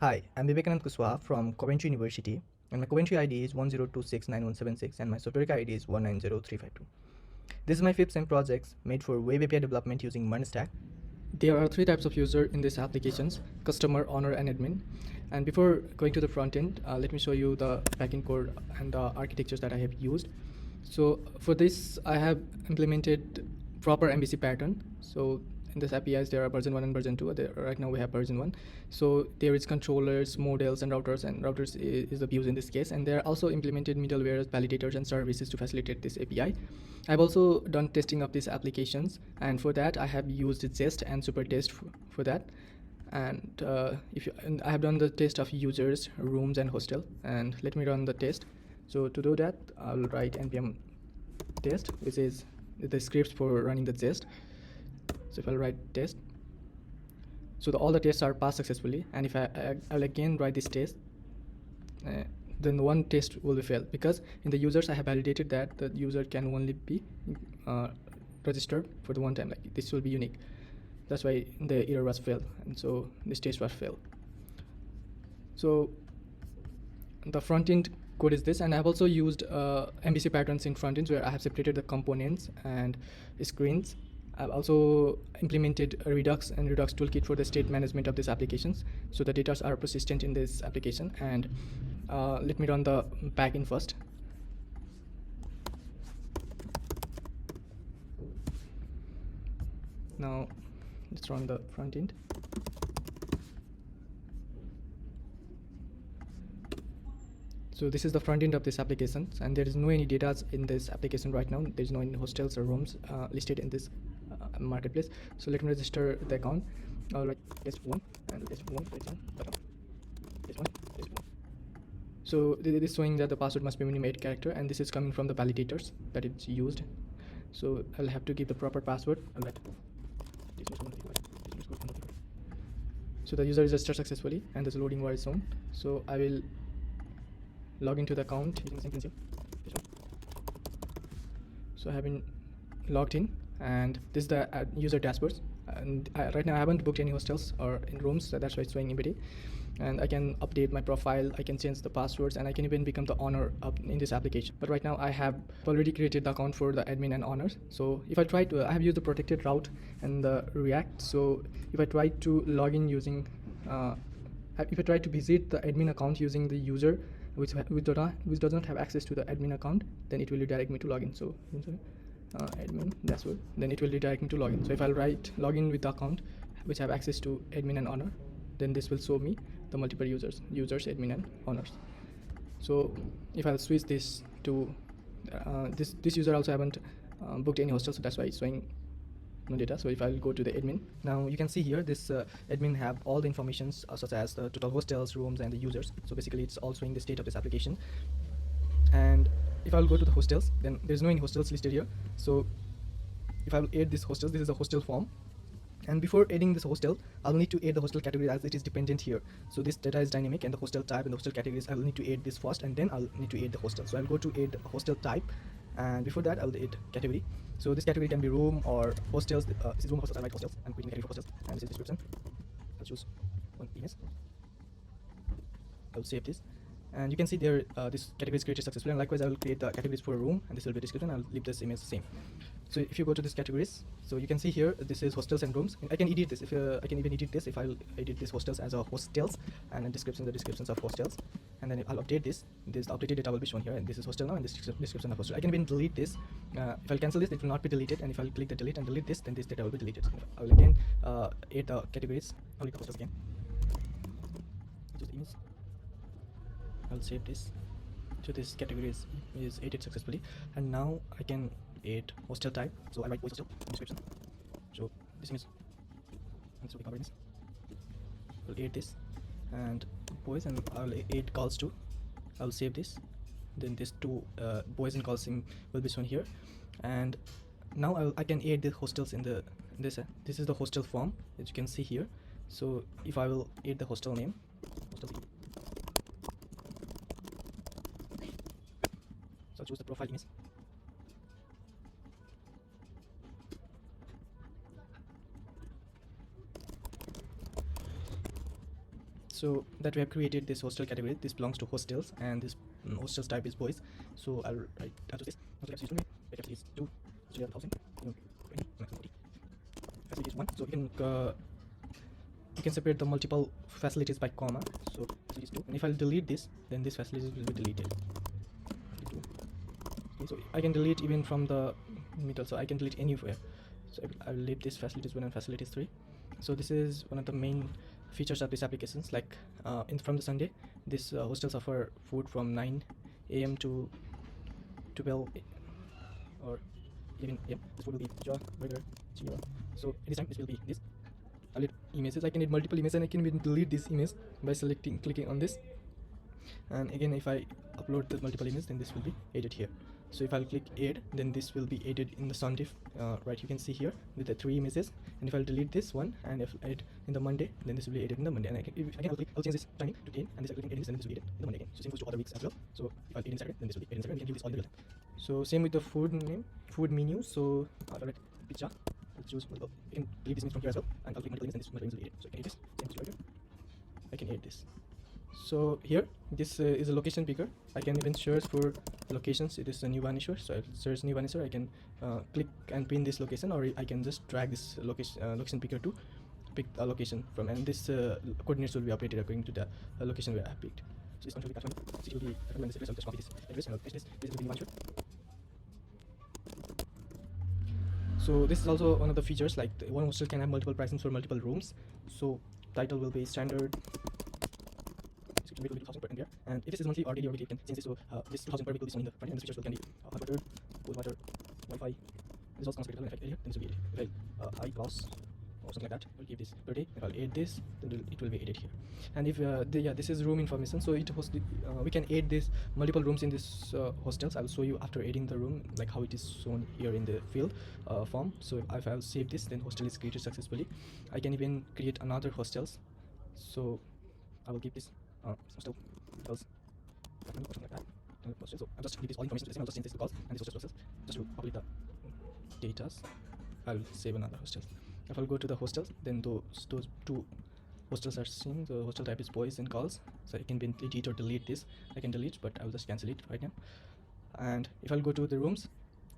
Hi, I'm Vivekanand Kuswaha from Coventry University, and my Coventry ID is 10269176, and my Sotorica ID is 190352. This is my fifth sem project made for web API development using MERN stack. There are three types of user in these applications: customer, owner, and admin. And before going to the front end, let me show you the backend code and the architectures that I have used. So for this, I have implemented proper MVC pattern. So in this APIs, there are version 1 and version 2. Right now we have version 1. So there is controllers, models, and routers is the views in this case. And there are also implemented middleware, validators, and services to facilitate this API. I've also done testing of these applications, and for that I have used Zest and Supertest for that. And and I have done the test of users, rooms, and hostel. And let me run the test. So to do that, I'll write npm test, which is the scripts for running the test. So if I'll write test, so all the tests are passed successfully. And if I'll again write this test, then one test will be failed, because in the users I have validated that the user can only be registered for the one time. Like this will be unique. That's why the error was failed, and so this test was failed. So the front end code is this, and I've also used MVC patterns in front ends where I have separated the components and screens. I've also implemented a Redux and Redux Toolkit for the state management of these applications, so the data are persistent in this application. And let me run the backend first. Now let's run the front end. So this is the front end of this application, and there is no any data in this application right now. There is no any hostels or rooms listed in this marketplace. So let me register the account. I'll write test1 and test1, test1. So it is showing that the password must be minimum 8 character, and this is coming from the validators that it's used. So I'll have to give the proper password. So the user registered successfully, and this loading bar is shown. So I will log into the account using the same principle. So I have been logged in, and this is the user dashboards. And right now I haven't booked any hostels or in rooms, so that's why it's showing empty. And I can update my profile, I can change the passwords, and I can even become the owner in this application. But right now I have already created the account for the admin and owners. So if I try to, I have used the protected route and the React. So if I try to log in using, if I try to visit the admin account using the user which does not have access to the admin account, then it will redirect me to login. So admin dashboard, then it will redirect me to login. So if I'll write login with the account which have access to admin and owner, then this will show me the multiple users, admin and owners. So if I'll switch this to this user also haven't booked any hostel, so that's why it's showing no data. So if I'll go to the admin, now you can see here this admin have all the informations such as the total hostels, rooms, and the users. So basically it's all showing the state of this application. And if I'll go to the hostels, then there's no any hostels listed here. So if I'll add this hostels, this is a hostel form. And before adding this hostel, I'll need to add the hostel category as it is dependent here. So this data is dynamic, and the hostel type and the hostel categories, I'll need to add this first, and then I'll need to add the hostel. So I'll go to add hostel type, and before that I'll add category. So this category can be room or hostels. This is room, hostels. I write hostels. I'm creating a category for hostels, and this is description. I'll choose one image. I'll save this, and you can see there this category is created successfully. And likewise, I will create the categories for a room, and this will be description. I'll leave this image same. So if you go to this categories, so you can see here this is hostels and rooms. And I can edit this. If I can even edit this if I'll edit this hostels as a hostels, and then the descriptions of hostels, and then I'll update this. This updated data will be shown here, and this is hostel now, and this description of hostel. I can even delete this. If I'll cancel this, it will not be deleted, and if I'll click the delete and delete this, then this data will be deleted. I will again add the categories. I'll click the hostels again. Just image. I'll save this. So this category is added successfully, and now I can add hostel type. So I write voice hostel in description. So this image, and so we cover this. I'll add this and boys, and I'll add calls too. I'll save this. Then this two boys and calls will be shown here, and now I can add the hostels in the this is the hostel form that you can see here. So if I will add the hostel name, hostels. So I'll choose the profile image. So that we have created this hostel category. This belongs to hostels, and this hostels type is boys. So I'll write after this. Hostel capacity is 2, bed capacity is 2, 3,000, 20, maximum 40. Facility is 1. So you can separate the multiple facilities by comma. So facility is 2. And if I'll delete this, then this facility will be deleted. Okay, so I can delete even from the middle. So I can delete anywhere. So I will leave this facilities 1 and facilities 3. So this is one of the main features of these applications. Like from the Sunday, this hostels offer food from 9 a.m. to 12 or 11 a.m. This food will be pizza, burger, chicken. So at this time, this will be this. I'll add images. I can add multiple images, and I can even delete this image by clicking on this. And again, if I upload the multiple images, then this will be added here. So if I'll click add, then this will be added in the Sunday, right? You can see here with the 3 images. And if I'll delete this one and if I add in the Monday, then this will be added in the Monday. And I'll change this timing to 10, and this will be added, then this will be added in the Monday again. So same goes to other weeks as well. So if I'll add in Saturday, then this will be added in Saturday. We can do this all the real time. So same with the food name, food menu. So I'll write pizza. I'll choose multiple. You can delete this image from here as well, and I'll click multiple images, and this multiple image will be added. So I can add this. Same goes right here. I can add this. So here, this is a location picker. I can even search for locations. It is a new vanisher, so I'll search new vanisher. I can click and pin this location, or I can just drag this location picker to pick a location from, and this coordinates will be updated according to the location where I have picked. So this one will be cut one. This will be cut one, and this address. I'll just copy this address and I'll paste this. This will be new vanisher. So this is also one of the features. Like one hostel can have multiple pricings for multiple rooms. So title will be standard. Will be 2,000 per MBR, and if this is monthly or daily or weekly, you can change this. So this 2,000 per week will be shown in the front end, and the features can be hot water, cold water, Wi-Fi. This also comes with effect here. Then this will be added. If I'll high class or something like that, we'll give this per day. If I'll add this, then it will be added here. And if this is room information, so we can add this multiple rooms in this hostels. I'll show you after adding the room, like how it is shown here in the field form. So if I'll save this, then hostel is created successfully. I can even create another hostels. So I will give this. Hostel calls something like that. So I'll just leave this all information to the same. I'll just change this to calls and this hostels just to populate the data. I'll save another hostel. If I'll go to the hostels, then those 2 hostels are seen. The hostel type is boys and girls. So I can delete or delete this. I can delete, but I'll just cancel it right now. And if I'll go to the rooms,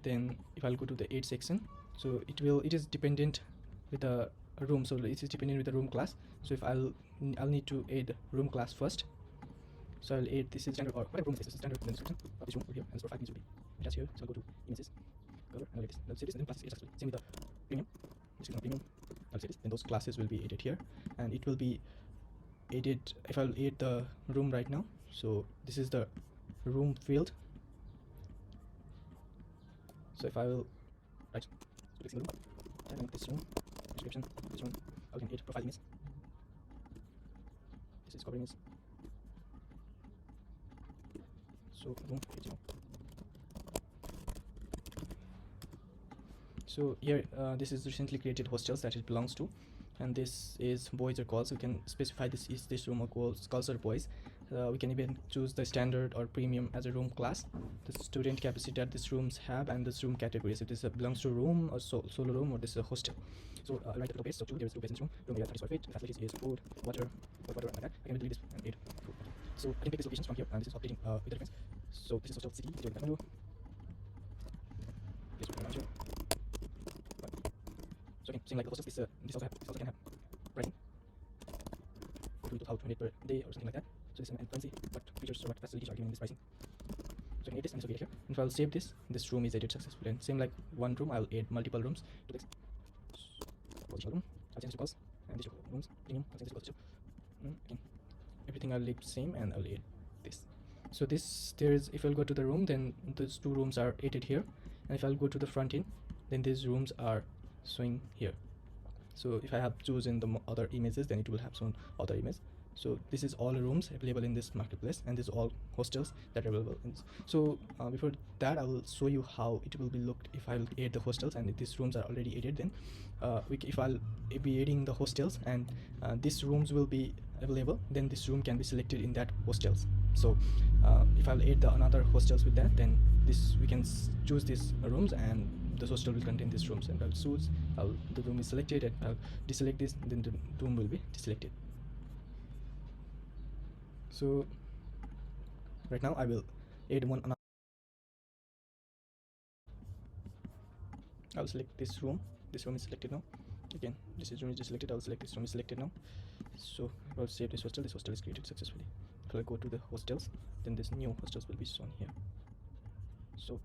then if I'll go to the aid section, so it is dependent with the room. So it is dependent with the room class. So if I'll need to add room class first. So I'll add this is standard or whatever room this is standard description of this room over here, and this for 5 needs to be attached here. So I'll go to images, cover, and I'll add this. I'll say this, and then classes is same with the premium. Description of premium. I'll say this, then those classes will be added here, and it will be added if I'll add the room right now. So this is the room field. So if I will right click the room, type in this room, description, this room, I can add profile image. This is cover image. So room page. So here this is recently created hostels that it belongs to, and this is boys or girls. We can specify this is this room or girls or boys. We can even choose the standard or premium as a room class, the student capacity that these rooms have, and this room categories. If this belongs to room or solo room, or this is a hostel. So right at the base, so there is 2 beds in this room. Room area 30 square feet. Facilities is food, water, and like that. I can delete this and add food. So I can pick these locations from here, and this is updating with the reference. So this is hostel city, it's in Kathmandu. Yes, so again, same like the hostels, this also can have pricing. 2,200 per day or something like that. So this is an fancy, what features or what facilities are given in this pricing. So I can add this and this will be here. And if I'll save this room is added successfully. And same like one room, I'll add multiple rooms to this. Positional room, I'll change this to calls, and these rooms, premium, I'll change this to again, everything I'll leave same, and I'll add this. So if I'll go to the room, then those 2 rooms are added here. And if I'll go to the front end, then these rooms are showing here. So if I have chosen the other images, then it will have shown other image. So this is all rooms available in this marketplace, and this is all hostels that are available in this. So before that, I will show you how it will be looked if I will add the hostels, and if these rooms are already added, then if I'll be adding the hostels and these rooms will be available, then this room can be selected in that hostels. So if I'll add another hostels with that, then we can choose these rooms, and the hostel will contain these rooms, and I'll choose the room is selected, and I'll deselect this, then the room will be deselected. So right now I will add one. I'll select this room. This room is selected now. Again, this room is just selected. I'll select this room is selected now. So I'll save this hostel. This hostel is created successfully. If I go to the hostels, then this new hostels will be shown here. So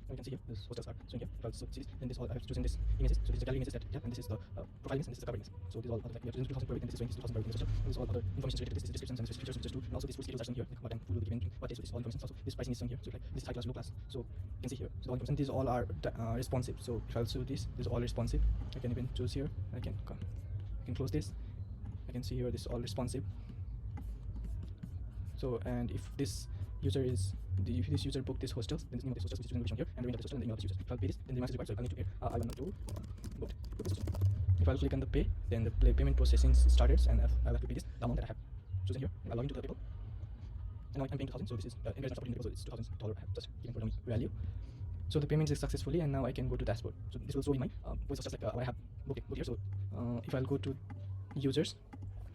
you can see here, this hostels are showing here. If I'll see, then this all I have chosen this images. So this is the gallery images that and this is the profile image, and this is the cover image. So this is all other like we have chosen 2000 per week, and this is showing 2000 per week in this hostel. And this is all other information related to this. This is descriptions and this features just do. And also these full schedules are shown here. Like what time food will be given, what days. So this is all information. Also this pricing is shown here. So like this is high class, low class. So you can see here. So all information. These all are responsive. So if I'll show this is all responsive. I can even choose here. I can close this. I can see here this is all responsive. So and if this user is if this user booked this hostels, then the name of this hostels which is going to be shown here, and the name of this hostel and the email of this user. If I'll pay this, then the message required. So I need to pay. I want to book this hostel. If I'll click on the pay, then the payment processing started, and I'll have to pay this the amount that I have chosen here. I'll log into the table, and now I'm paying 2000. So this is investment supporting table, so it's $2000 I have just given for dummy value. So the payment is successfully, and now I can go to dashboard. So this will show in my voice hostels like what I have booked here. So if I'll go to users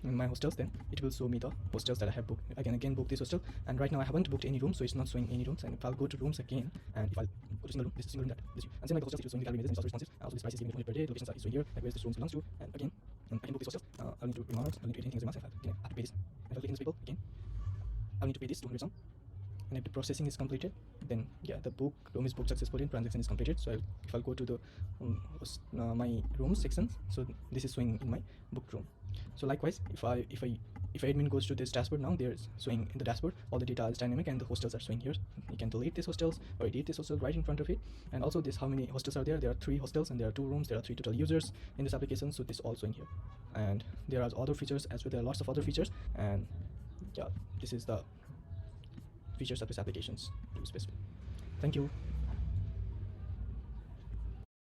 in my hostels, then it will show me the hostels that I have booked. I can again book this hostel, and right now I haven't booked any room, so it's not showing any rooms. And if I'll go to rooms again, and if I'll go to single room, this is single room that this and same like the hostels, it will showing the gallery images and also responsive. And also this price is given 200 per day. The locations are showing here, like where this room belongs to. And again, I can book this hostel. I'll need to remarks, I'll need to edit things remarks. Again, I have to pay this. If I click in this people again, I'll need to pay this 200 some. And if the processing is completed, then yeah, the book room is booked successfully and transaction is completed. So if I'll go to the my room section, so this is showing in my booked room. So likewise, if admin goes to this dashboard now, there's showing in the dashboard all the data is dynamic and the hostels are showing here. You can delete these hostels or edit this hostel right in front of it. And also this how many hostels are there. There are 3 hostels and there are 2 rooms. There are 3 total users in this application. So this all showing here. And there are other features as well. There are lots of other features. And yeah, this is the features of this applications to be specific. Thank you.